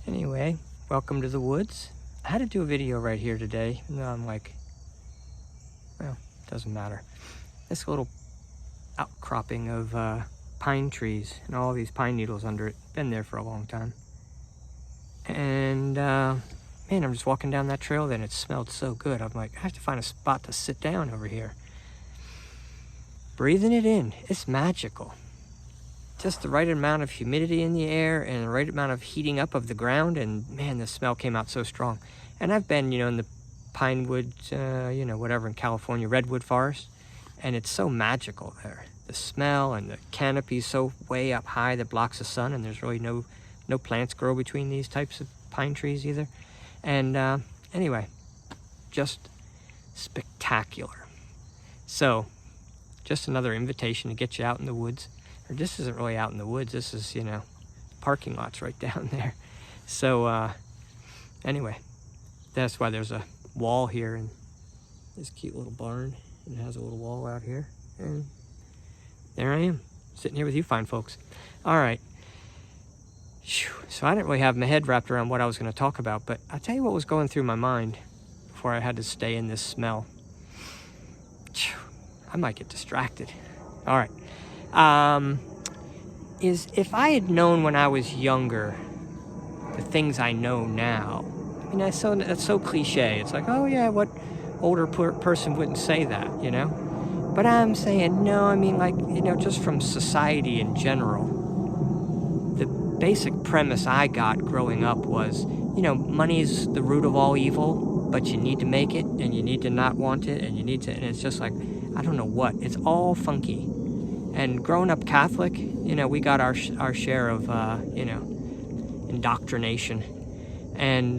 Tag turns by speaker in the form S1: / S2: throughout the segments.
S1: Anyway, welcome to the woods. I had to do a video right here today. And I'm like, well, doesn't matter. This little outcropping of pine trees and all these pine needles under it. Been there for a long time. And man, I'm just walking down that trail then. It smelled so good. I'm like, I have to find a spot to sit down over here. Breathing it in, it's magical. Just the right amount of humidity in the air and the right amount of heating up of the ground, and man, the smell came out so strong. And I've been, in the pine woods, whatever, in California, redwood forest, and it's so magical there. The smell and the canopy so way up high that blocks the sun, and there's really no plants grow between these types of pine trees either. And anyway, just spectacular. So, just another invitation to get you out in the woods. Or this isn't really out in the woods. This is, parking lots right down there. So, anyway, that's why there's a wall here and this cute little barn. And it has a little wall out here. And there I am, sitting here with you fine folks. All right. So I didn't really have my head wrapped around what I was going to talk about, but I'll tell you what was going through my mind before I had to stay in this smell. I might get distracted. All right. Is if I had known when I was younger the things I know now. I mean, that's so cliche. It's like, oh yeah, what older person wouldn't say that, But I'm saying no. I mean, like, just from society in general. The basic premise I got growing up was, money's the root of all evil, but you need to make it, and you need to not want it, and and it's just like, I don't know what. It's all funky. And growing up Catholic, we got our share of, indoctrination. And,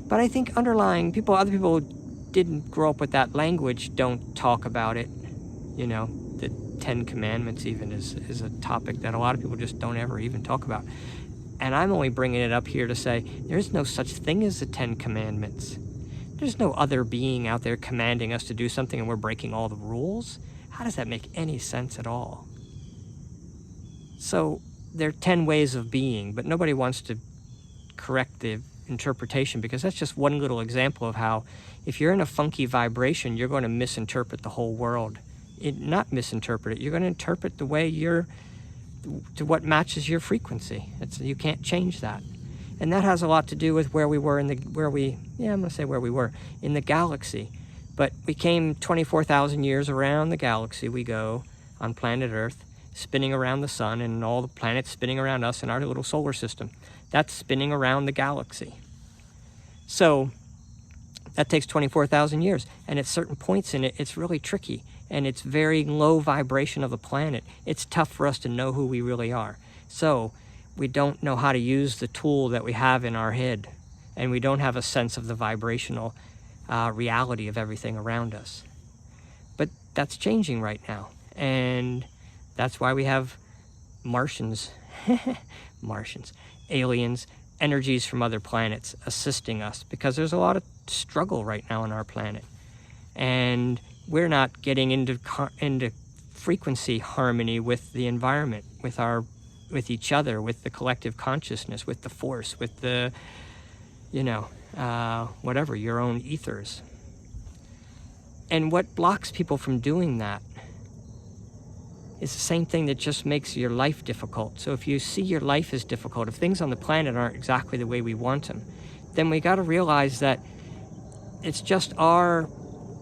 S1: but I think underlying other people didn't grow up with that language, don't talk about it. The Ten Commandments even is a topic that a lot of people just don't ever even talk about. And I'm only bringing it up here to say, there's no such thing as the Ten Commandments. There's no other being out there commanding us to do something and we're breaking all the rules. How does that make any sense at all? So there are 10 ways of being, but nobody wants to correct the interpretation because that's just one little example of how if you're in a funky vibration, you're going to misinterpret the whole world. Not misinterpret it. You're going to interpret the way to what matches your frequency. You can't change that. And that has a lot to do with where we were in the galaxy. But we came 24,000 years around the galaxy. We go on planet Earth, spinning around the sun and all the planets spinning around us in our little solar system. That's spinning around the galaxy. So that takes 24,000 years. And at certain points in it, it's really tricky. And it's very low vibration of the planet. It's tough for us to know who we really are. So we don't know how to use the tool that we have in our head. And we don't have a sense of the vibrational reality of everything around us. But that's changing right now. And that's why we have Martians, aliens, energies from other planets assisting us, because there's a lot of struggle right now on our planet. And we're not getting into frequency harmony with the environment, with each other, with the collective consciousness, with the force, with the, whatever, your own ethers. And what blocks people from doing that is the same thing that just makes your life difficult. So if you see your life as difficult, if things on the planet aren't exactly the way we want them, then we got to realize that it's just our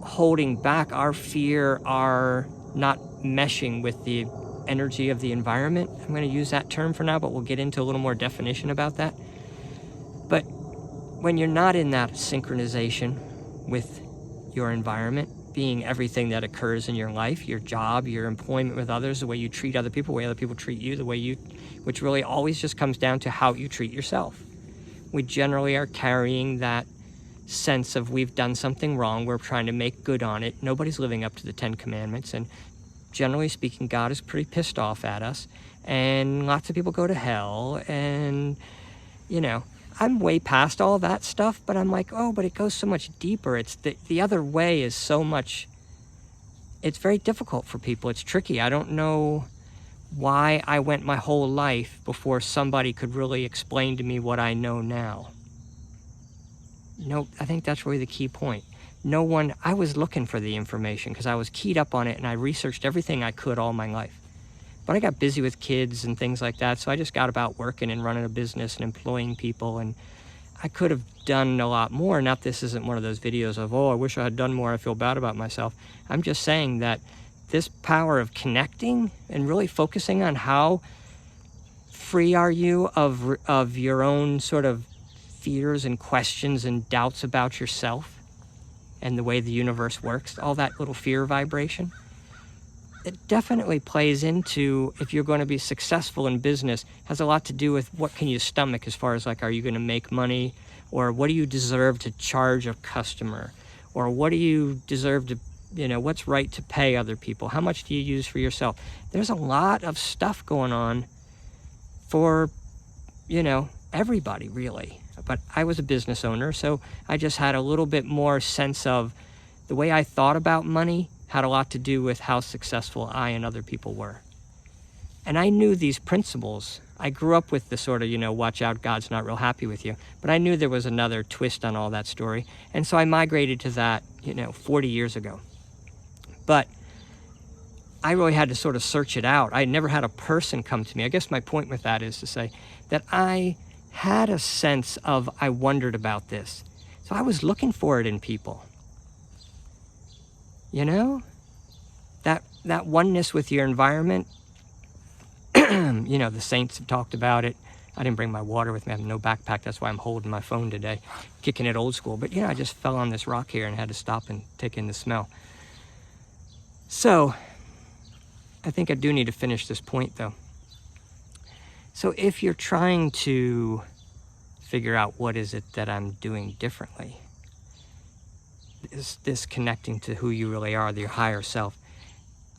S1: holding back, our fear, our not meshing with the energy of the environment. I'm going to use that term for now, but we'll get into a little more definition about that. But when you're not in that synchronization with your environment, being everything that occurs in your life, your job, your employment with others, the way you treat other people, the way other people treat you, which really always just comes down to how you treat yourself. We generally are carrying that sense of we've done something wrong, we're trying to make good on it. Nobody's living up to the 10 Commandments, and generally speaking, God is pretty pissed off at us, and lots of people go to hell, and, I'm way past all that stuff, but I'm like, oh, but it goes so much deeper. It's the other way is so much, it's very difficult for people. It's tricky. I don't know why I went my whole life before somebody could really explain to me what I know now. No, I think that's really the key point. I was looking for the information because I was keyed up on it, and I researched everything I could all my life. But I got busy with kids and things like that, so I just got about working and running a business and employing people, and I could have done a lot more. Not this isn't one of those videos of, oh, I wish I had done more, I feel bad about myself. I'm just saying that this power of connecting and really focusing on how free are you of your own sort of fears and questions and doubts about yourself and the way the universe works, all that little fear vibration, it definitely plays into, if you're going to be successful in business, has a lot to do with what can you stomach as far as like, are you going to make money, or what do you deserve to charge a customer, or what do you deserve to, what's right to pay other people, how much do you use for yourself. There's a lot of stuff going on for, everybody really. But I was a business owner, so I just had a little bit more sense of the way I thought about money had a lot to do with how successful I and other people were. And I knew these principles. I grew up with the sort of, watch out, God's not real happy with you. But I knew there was another twist on all that story. And so I migrated to that, 40 years ago. But I really had to sort of search it out. I never had a person come to me. I guess my point with that is to say that I had a sense of, I wondered about this. So I was looking for it in people. That oneness with your environment, the saints have talked about it. I didn't bring my water with me. I have no backpack. That's why I'm holding my phone today, kicking it old school. But, I just fell on this rock here and had to stop and take in the smell. So I think I do need to finish this point, though. So if you're trying to figure out what is it that I'm doing differently, is this connecting to who you really are, your higher self,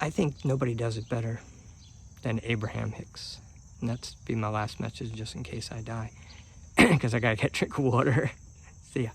S1: I think nobody does it better than Abraham Hicks. And that's be my last message just in case I die, because I gotta get a drink of water. See ya.